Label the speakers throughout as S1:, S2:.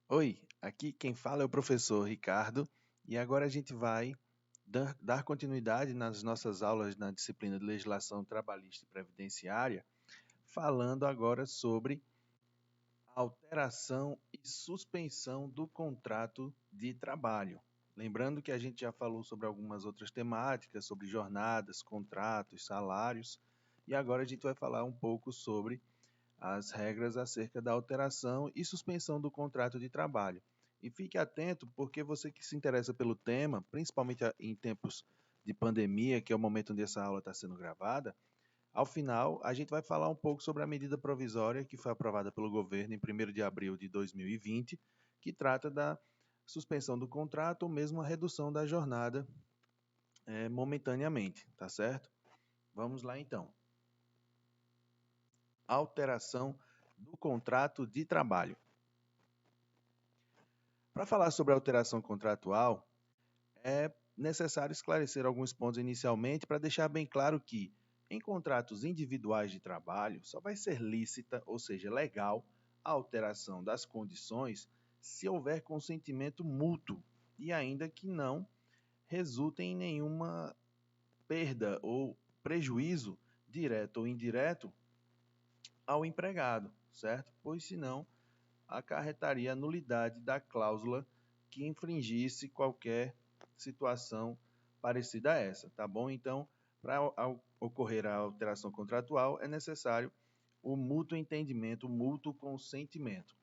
S1: Oi, aqui quem fala é o professor Ricardo e agora a gente vai dar continuidade nas nossas aulas na disciplina de legislação trabalhista e previdenciária, falando agora sobre alteração e suspensão do contrato de trabalho. Lembrando que a gente já falou sobre algumas outras temáticas, sobre jornadas, contratos, salários, e agora a gente vai falar um pouco sobre as regras acerca da alteração e suspensão do contrato de trabalho. E fique atento, porque você que se interessa pelo tema, principalmente em tempos de pandemia, que é o momento onde essa aula está sendo gravada, ao final a gente vai falar um pouco sobre a medida provisória que foi aprovada pelo governo em 1º de abril de 2020, que trata da suspensão do contrato ou mesmo a redução da jornada momentaneamente, tá certo? Vamos lá então. Alteração do contrato de trabalho. Para falar sobre a alteração contratual, é necessário esclarecer alguns pontos inicialmente para deixar bem claro que, em contratos individuais de trabalho, só vai ser lícita, ou seja, legal, a alteração das condições se houver consentimento mútuo e ainda que não resulte em nenhuma perda ou prejuízo, direto ou indireto, ao empregado, certo? Pois senão acarretaria a nulidade da cláusula que infringisse qualquer situação parecida a essa, tá bom? Então, para ocorrer a alteração contratual, é necessário o mútuo entendimento, o mútuo consentimento.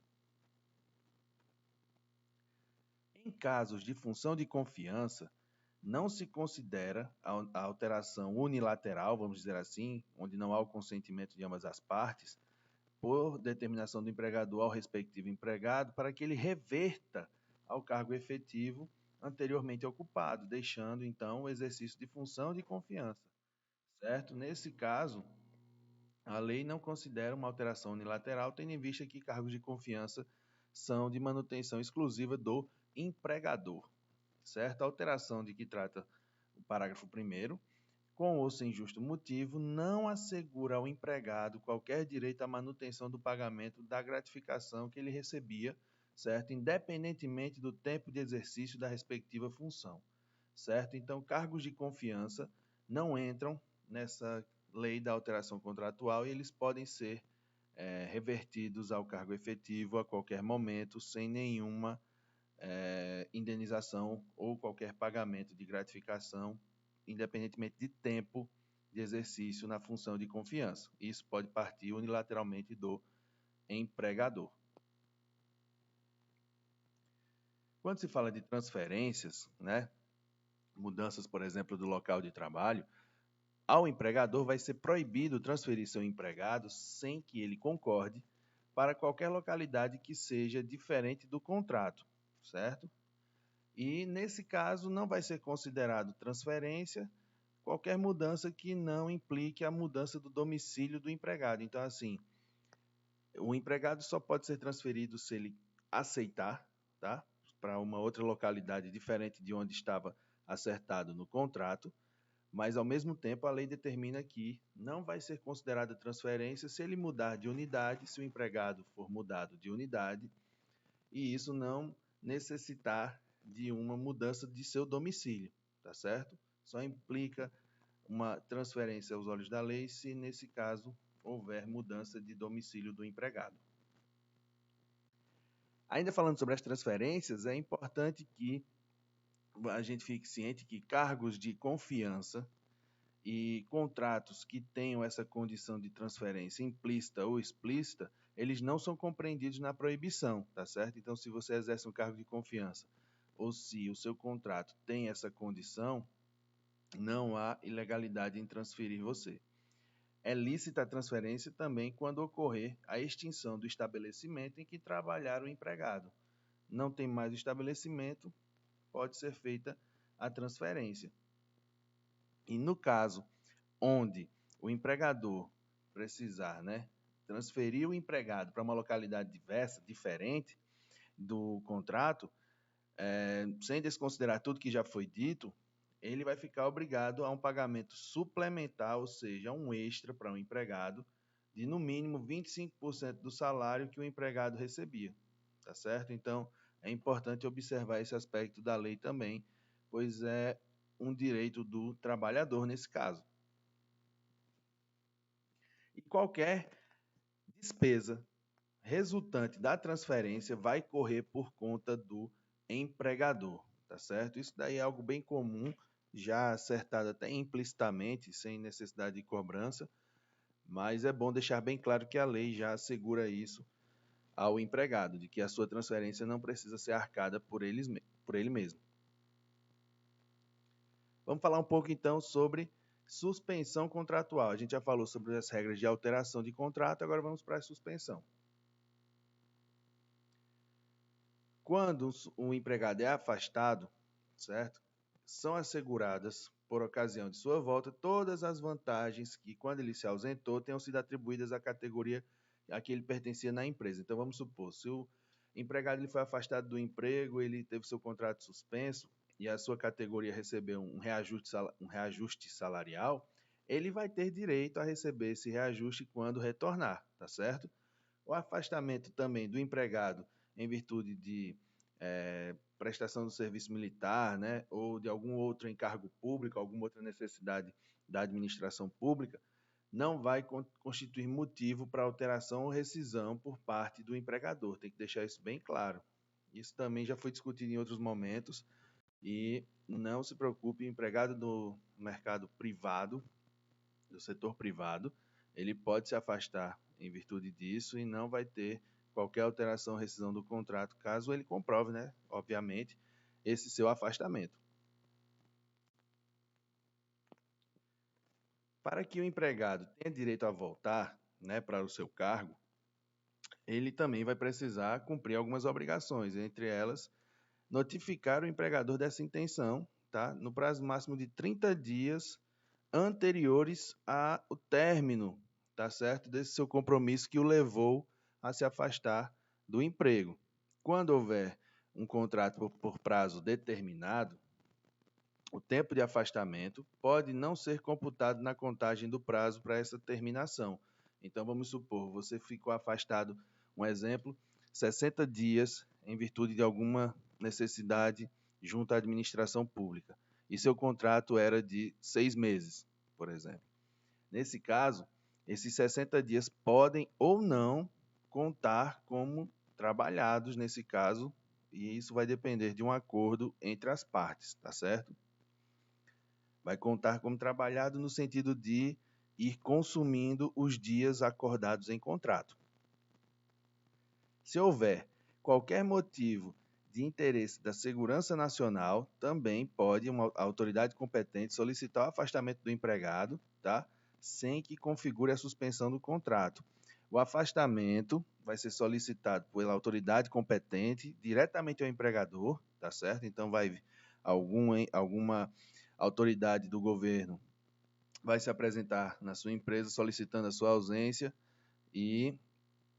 S1: Em casos de função de confiança, não se considera a alteração unilateral, vamos dizer assim, onde não há o consentimento de ambas as partes, por determinação do empregador ao respectivo empregado, para que ele reverta ao cargo efetivo anteriormente ocupado, deixando então o exercício de função de confiança, certo? Nesse caso, a lei não considera uma alteração unilateral, tendo em vista que cargos de confiança são de manutenção exclusiva do empregador, certo? A alteração de que trata o parágrafo 1º, com ou sem justo motivo, não assegura ao empregado qualquer direito à manutenção do pagamento da gratificação que ele recebia, certo? Independentemente do tempo de exercício da respectiva função, certo? Então, cargos de confiança não entram nessa lei da alteração contratual e eles podem ser revertidos ao cargo efetivo a qualquer momento, sem nenhuma indenização ou qualquer pagamento de gratificação, independentemente de tempo de exercício na função de confiança. Isso pode partir unilateralmente do empregador. Quando se fala de transferências, né, mudanças, por exemplo, do local de trabalho, ao empregador vai ser proibido transferir seu empregado sem que ele concorde para qualquer localidade que seja diferente do contrato, certo? E, nesse caso, não vai ser considerado transferência qualquer mudança que não implique a mudança do domicílio do empregado. Então, assim, o empregado só pode ser transferido se ele aceitar, tá? Para uma outra localidade diferente de onde estava acertado no contrato, mas, ao mesmo tempo, a lei determina que não vai ser considerada transferência se ele mudar de unidade, se o empregado for mudado de unidade, e isso não necessitar de uma mudança de seu domicílio, tá certo? Só implica uma transferência aos olhos da lei se, nesse caso, houver mudança de domicílio do empregado. Ainda falando sobre as transferências, é importante que a gente fique ciente que cargos de confiança e contratos que tenham essa condição de transferência implícita ou explícita, eles não são compreendidos na proibição, tá certo? Então, se você exerce um cargo de confiança ou se o seu contrato tem essa condição, não há ilegalidade em transferir você. É lícita a transferência também quando ocorrer a extinção do estabelecimento em que trabalhar o empregado. Não tem mais o estabelecimento, pode ser feita a transferência. E no caso onde o empregador precisar, né, transferir o empregado para uma localidade diversa, diferente do contrato, sem desconsiderar tudo que já foi dito, ele vai ficar obrigado a um pagamento suplementar, ou seja, um extra para o empregado, de no mínimo 25% do salário que o empregado recebia, tá certo? Então, é importante observar esse aspecto da lei também, pois é um direito do trabalhador nesse caso. E qualquer despesa resultante da transferência vai correr por conta do empregador, tá certo? Isso daí é algo bem comum, já acertado até implicitamente, sem necessidade de cobrança, mas é bom deixar bem claro que a lei já assegura isso ao empregado, de que a sua transferência não precisa ser arcada por ele mesmo. Vamos falar um pouco então sobre suspensão contratual. A gente já falou sobre as regras de alteração de contrato, agora vamos para a suspensão. Quando um empregado é afastado, certo? São asseguradas, por ocasião de sua volta, todas as vantagens que, quando ele se ausentou, tenham sido atribuídas à categoria a que ele pertencia na empresa. Então, vamos supor, se o empregado ele foi afastado do emprego, ele teve seu contrato suspenso e a sua categoria recebeu um reajuste salarial, ele vai ter direito a receber esse reajuste quando retornar, tá certo? O afastamento também do empregado em virtude de prestação do serviço militar, né, ou de algum outro encargo público, alguma outra necessidade da administração pública, não vai constituir motivo para alteração ou rescisão por parte do empregador. Tem que deixar isso bem claro. Isso também já foi discutido em outros momentos e não se preocupe, o empregado do mercado privado, do setor privado, ele pode se afastar em virtude disso e não vai ter qualquer alteração ou rescisão do contrato, caso ele comprove, né, obviamente, esse seu afastamento. Para que o empregado tenha direito a voltar, né, para o seu cargo, ele também vai precisar cumprir algumas obrigações, entre elas, notificar o empregador dessa intenção, tá, no prazo máximo de 30 dias anteriores ao término, tá certo, desse seu compromisso que o levou a se afastar do emprego. Quando houver um contrato por prazo determinado, o tempo de afastamento pode não ser computado na contagem do prazo para essa terminação. Então, vamos supor, você ficou afastado, um exemplo, 60 dias em virtude de alguma necessidade junto à administração pública. E seu contrato era de 6 meses, por exemplo. Nesse caso, esses 60 dias podem ou não contar como trabalhados nesse caso, e isso vai depender de um acordo entre as partes, tá certo? Vai contar como trabalhado no sentido de ir consumindo os dias acordados em contrato. Se houver qualquer motivo de interesse da segurança nacional, também pode uma autoridade competente solicitar o afastamento do empregado, tá? Sem que configure a suspensão do contrato. O afastamento vai ser solicitado pela autoridade competente diretamente ao empregador, tá certo? Então vai alguma autoridade do governo vai se apresentar na sua empresa solicitando a sua ausência e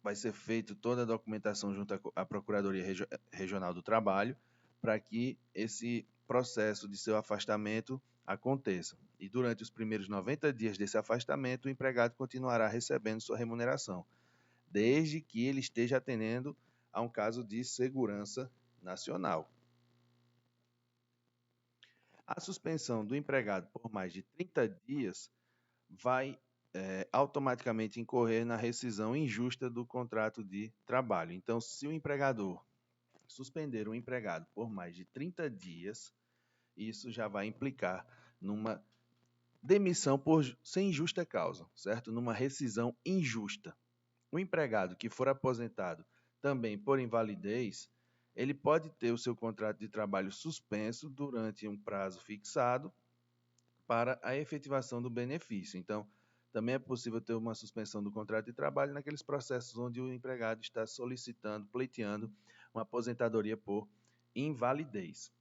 S1: vai ser feita toda a documentação junto à Procuradoria Regional do Trabalho para que esse processo de seu afastamento aconteça. E durante os primeiros 90 dias desse afastamento, o empregado continuará recebendo sua remuneração, desde que ele esteja atendendo a um caso de segurança nacional. A suspensão do empregado por mais de 30 dias vai automaticamente incorrer na rescisão injusta do contrato de trabalho. Então, se o empregador suspender o empregado por mais de 30 dias, isso já vai implicar numa demissão sem justa causa, certo? Numa rescisão injusta. O empregado que for aposentado também por invalidez, ele pode ter o seu contrato de trabalho suspenso durante um prazo fixado para a efetivação do benefício. Então, também é possível ter uma suspensão do contrato de trabalho naqueles processos onde o empregado está solicitando, pleiteando uma aposentadoria por invalidez.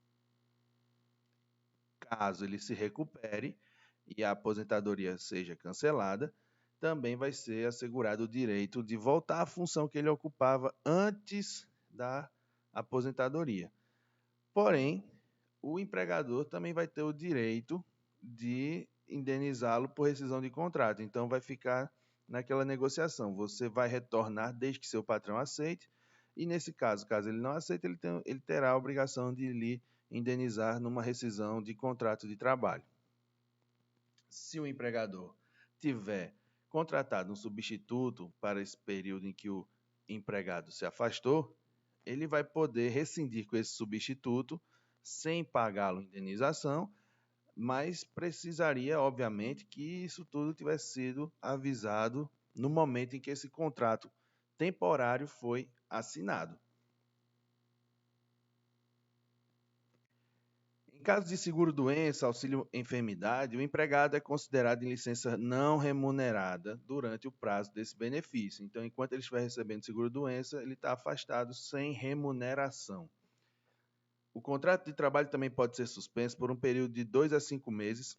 S1: Caso ele se recupere e a aposentadoria seja cancelada, também vai ser assegurado o direito de voltar à função que ele ocupava antes da aposentadoria. Porém, o empregador também vai ter o direito de indenizá-lo por rescisão de contrato. Então, vai ficar naquela negociação. Você vai retornar desde que seu patrão aceite e nesse caso, caso ele não aceite, ele terá a obrigação de lhe indenizar numa rescisão de contrato de trabalho. Se o empregador tiver contratado um substituto para esse período em que o empregado se afastou, ele vai poder rescindir com esse substituto sem pagá-lo indenização, mas precisaria, obviamente, que isso tudo tivesse sido avisado no momento em que esse contrato temporário foi assinado. Em caso de seguro-doença, auxílio-enfermidade, o empregado é considerado em licença não remunerada durante o prazo desse benefício. Então, enquanto ele estiver recebendo seguro-doença, ele está afastado sem remuneração. O contrato de trabalho também pode ser suspenso por um período de 2 a 5 meses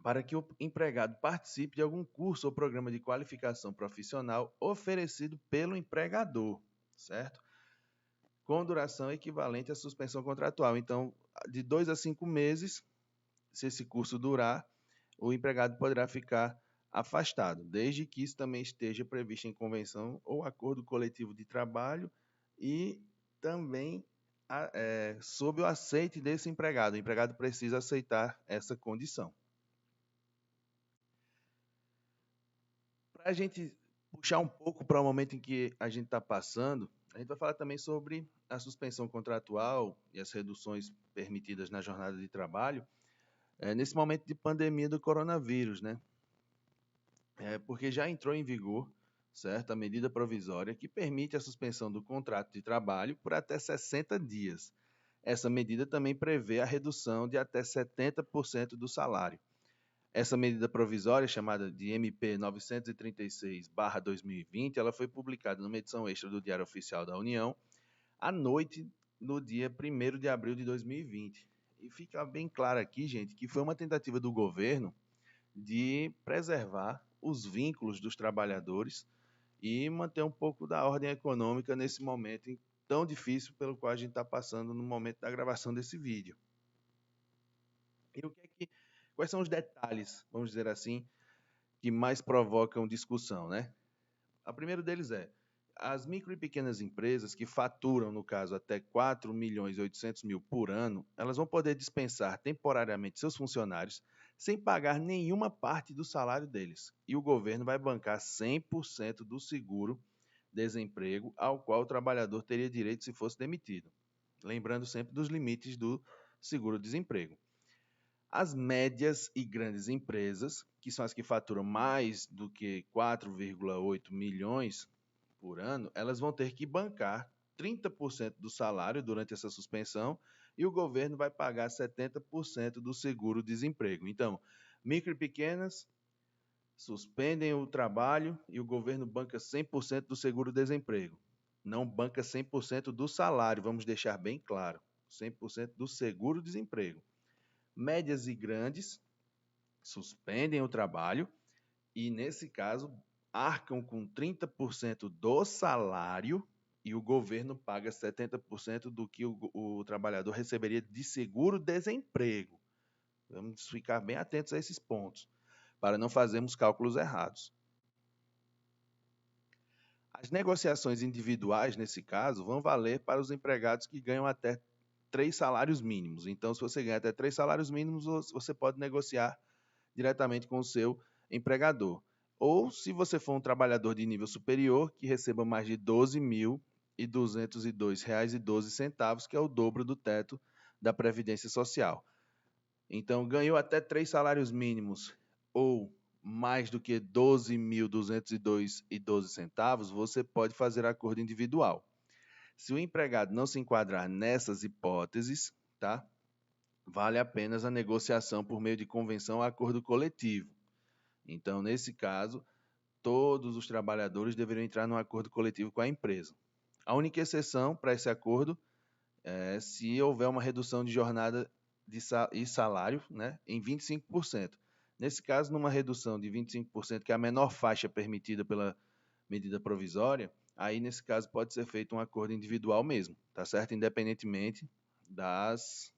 S1: para que o empregado participe de algum curso ou programa de qualificação profissional oferecido pelo empregador, certo? Com duração equivalente à suspensão contratual. Então, de 2 a 5 meses, se esse curso durar, o empregado poderá ficar afastado, desde que isso também esteja previsto em convenção ou acordo coletivo de trabalho e também sob o aceite desse empregado. O empregado precisa aceitar essa condição. Para a gente puxar um pouco para o momento em que a gente está passando, a gente vai falar também sobre a suspensão contratual e as reduções permitidas na jornada de trabalho nesse momento de pandemia do coronavírus, né? Porque já entrou em vigor, certo, a medida provisória que permite a suspensão do contrato de trabalho por até 60 dias. Essa medida também prevê a redução de até 70% do salário. Essa medida provisória, chamada de MP 936/2020, ela foi publicada numa edição extra do Diário Oficial da União à noite, no dia 1º de abril de 2020. E fica bem claro aqui, gente, que foi uma tentativa do governo de preservar os vínculos dos trabalhadores e manter um pouco da ordem econômica nesse momento tão difícil pelo qual a gente está passando no momento da gravação desse vídeo. E quais são os detalhes, vamos dizer assim, que mais provocam discussão, né? O primeiro deles as micro e pequenas empresas que faturam, no caso, até 4.800.000 por ano, elas vão poder dispensar temporariamente seus funcionários sem pagar nenhuma parte do salário deles. E o governo vai bancar 100% do seguro-desemprego ao qual o trabalhador teria direito se fosse demitido. Lembrando sempre dos limites do seguro-desemprego. As médias e grandes empresas, que são as que faturam mais do que 4,8 milhões por ano, elas vão ter que bancar 30% do salário durante essa suspensão e o governo vai pagar 70% do seguro-desemprego. Então, micro e pequenas suspendem o trabalho e o governo banca 100% do seguro-desemprego. Não banca 100% do salário, vamos deixar bem claro. 100% do seguro-desemprego. Médias e grandes suspendem o trabalho e, nesse caso, arcam com 30% do salário e o governo paga 70% do que o trabalhador receberia de seguro-desemprego. Vamos ficar bem atentos a esses pontos, para não fazermos cálculos errados. As negociações individuais, nesse caso, vão valer para os empregados que ganham até 3 salários mínimos. Então, se você ganha até 3 salários mínimos, você pode negociar diretamente com o seu empregador. Ou, se você for um trabalhador de nível superior, que receba mais de R$ 12.202,12, que é o dobro do teto da Previdência Social. Então, ganhou até 3 salários mínimos ou mais do que R$ 12.202,12, você pode fazer acordo individual. Se o empregado não se enquadrar nessas hipóteses, tá? Vale apenas a negociação por meio de convenção ou acordo coletivo. Então, nesse caso, todos os trabalhadores deveriam entrar num acordo coletivo com a empresa. A única exceção para esse acordo é se houver uma redução de jornada e salário, né, em 25%. Nesse caso, numa redução de 25%, que é a menor faixa permitida pela medida provisória, aí, nesse caso, pode ser feito um acordo individual mesmo, tá certo? Independentemente das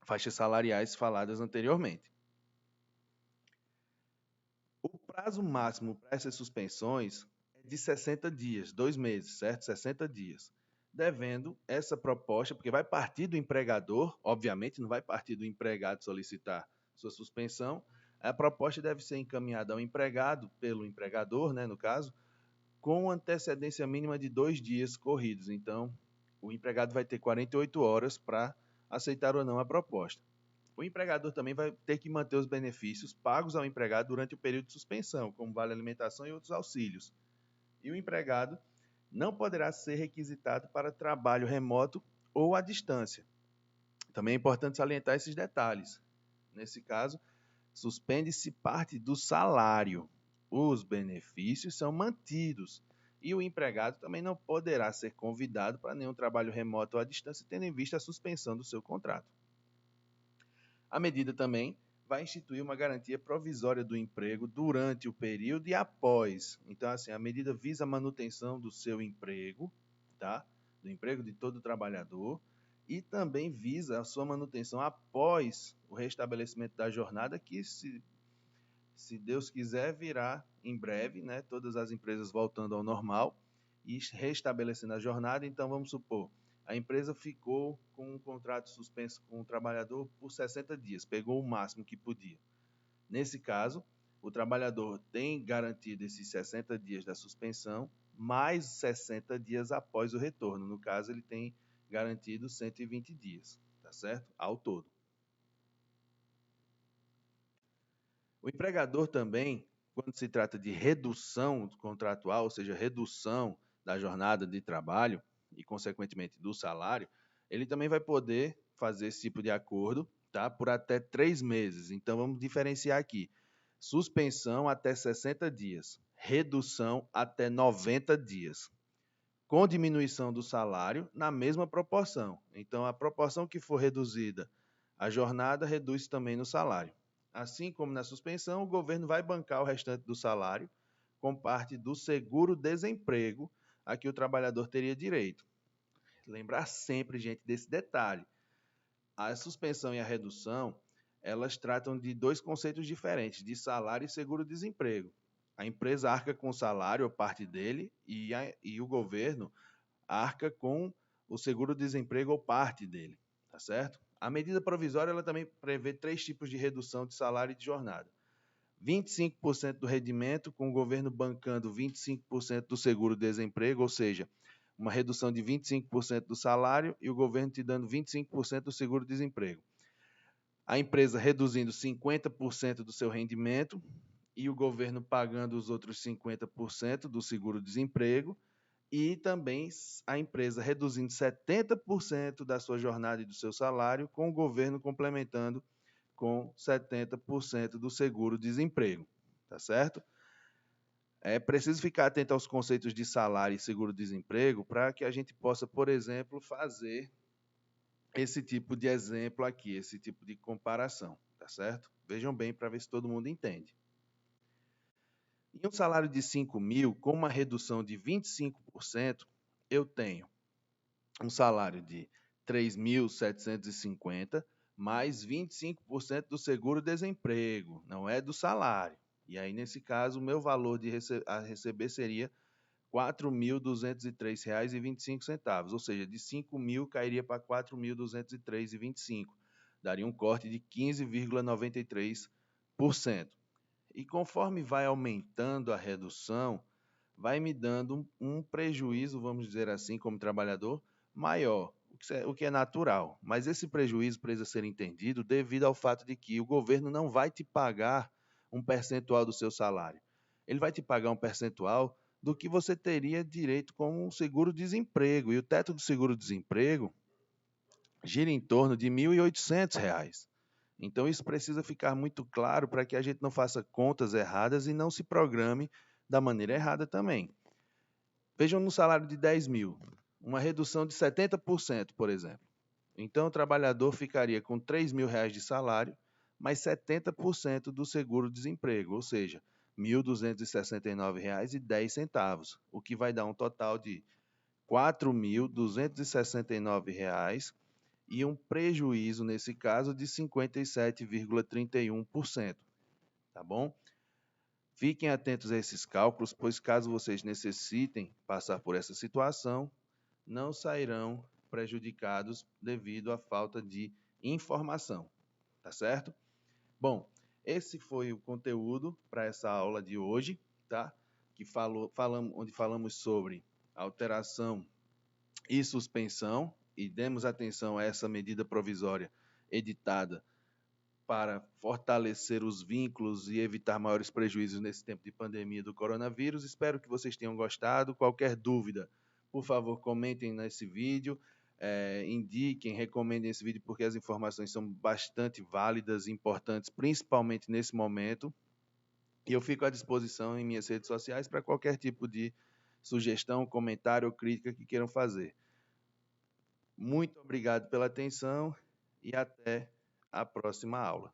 S1: faixas salariais faladas anteriormente. O prazo máximo para essas suspensões é de 60 dias, 2 meses, certo? 60 dias. Devendo essa proposta, porque vai partir do empregador, obviamente, não vai partir do empregado solicitar sua suspensão, a proposta deve ser encaminhada ao empregado, pelo empregador, né, no caso, com antecedência mínima de 2 dias corridos. Então, o empregado vai ter 48 horas para aceitar ou não a proposta. O empregador também vai ter que manter os benefícios pagos ao empregado durante o período de suspensão, como vale alimentação e outros auxílios. E o empregado não poderá ser requisitado para trabalho remoto ou à distância. Também é importante salientar esses detalhes. Nesse caso, suspende-se parte do salário. Os benefícios são mantidos. E o empregado também não poderá ser convidado para nenhum trabalho remoto ou à distância, tendo em vista a suspensão do seu contrato. A medida também vai instituir uma garantia provisória do emprego durante o período e após. Então, assim, a medida visa a manutenção do seu emprego, tá? Do emprego de todo trabalhador, e também visa a sua manutenção após o restabelecimento da jornada, que, se Deus quiser, virá em breve, né? Todas as empresas voltando ao normal e restabelecendo a jornada. Então, vamos supor, a empresa ficou com um contrato suspenso com o trabalhador por 60 dias, pegou o máximo que podia. Nesse caso, o trabalhador tem garantido esses 60 dias da suspensão, mais 60 dias após o retorno. No caso, ele tem garantido 120 dias, tá certo? Ao todo. O empregador também, quando se trata de redução contratual, ou seja, redução da jornada de trabalho e, consequentemente, do salário, ele também vai poder fazer esse tipo de acordo, tá, por até 3 meses. Então, vamos diferenciar aqui. Suspensão até 60 dias, redução até 90 dias, com diminuição do salário na mesma proporção. Então, a proporção que for reduzida a jornada reduz também no salário. Assim como na suspensão, o governo vai bancar o restante do salário com parte do seguro-desemprego a que o trabalhador teria direito. Lembrar sempre, gente, desse detalhe. A suspensão e a redução, elas tratam de dois conceitos diferentes, de salário e seguro-desemprego. A empresa arca com o salário, ou parte dele, e o governo arca com o seguro-desemprego ou parte dele, tá certo? A medida provisória ela também prevê 3 tipos de redução de salário e de jornada. 25% do rendimento, com o governo bancando 25% do seguro-desemprego, ou seja, uma redução de 25% do salário e o governo te dando 25% do seguro-desemprego. A empresa reduzindo 50% do seu rendimento e o governo pagando os outros 50% do seguro-desemprego, e também a empresa reduzindo 70% da sua jornada e do seu salário, com o governo complementando com 70% do seguro-desemprego, tá certo? É preciso ficar atento aos conceitos de salário e seguro-desemprego para que a gente possa, por exemplo, fazer esse tipo de exemplo aqui, esse tipo de comparação, tá certo? Vejam bem para ver se todo mundo entende. Em um salário de 5 mil, com uma redução de 25%, eu tenho um salário de 3.750 mais 25% do seguro-desemprego, não é do salário. E aí, nesse caso, o meu valor a receber seria R$ 4.203,25, ou seja, de 5 mil cairia para 4.203,25. Daria um corte de 15,93%. E conforme vai aumentando a redução, vai me dando um prejuízo, vamos dizer assim, como trabalhador, maior, o que é natural. Mas esse prejuízo precisa ser entendido devido ao fato de que o governo não vai te pagar um percentual do seu salário. Ele vai te pagar um percentual do que você teria direito como um seguro-desemprego. E o teto do seguro-desemprego gira em torno de R$ 1.800. Então, isso precisa ficar muito claro para que a gente não faça contas erradas e não se programe da maneira errada também. Vejam no salário de 10 mil, uma redução de 70%, por exemplo. Então, o trabalhador ficaria com R$ 3.000 de salário, mais 70% do seguro-desemprego, ou seja, R$ 1.269,10, o que vai dar um total de R$ 4.269 e um prejuízo, nesse caso, de 57,31%. Tá bom? Fiquem atentos a esses cálculos, pois caso vocês necessitem passar por essa situação, não sairão prejudicados devido à falta de informação, tá certo? Bom, esse foi o conteúdo para essa aula de hoje, tá? Onde falamos sobre alteração e suspensão e demos atenção a essa medida provisória editada para fortalecer os vínculos e evitar maiores prejuízos nesse tempo de pandemia do coronavírus. Espero que vocês tenham gostado. Qualquer dúvida, por favor, comentem nesse vídeo, indiquem, recomendem esse vídeo, porque as informações são bastante válidas e importantes, principalmente nesse momento. E eu fico à disposição em minhas redes sociais para qualquer tipo de sugestão, comentário ou crítica que queiram fazer. Muito obrigado pela atenção e até a próxima aula.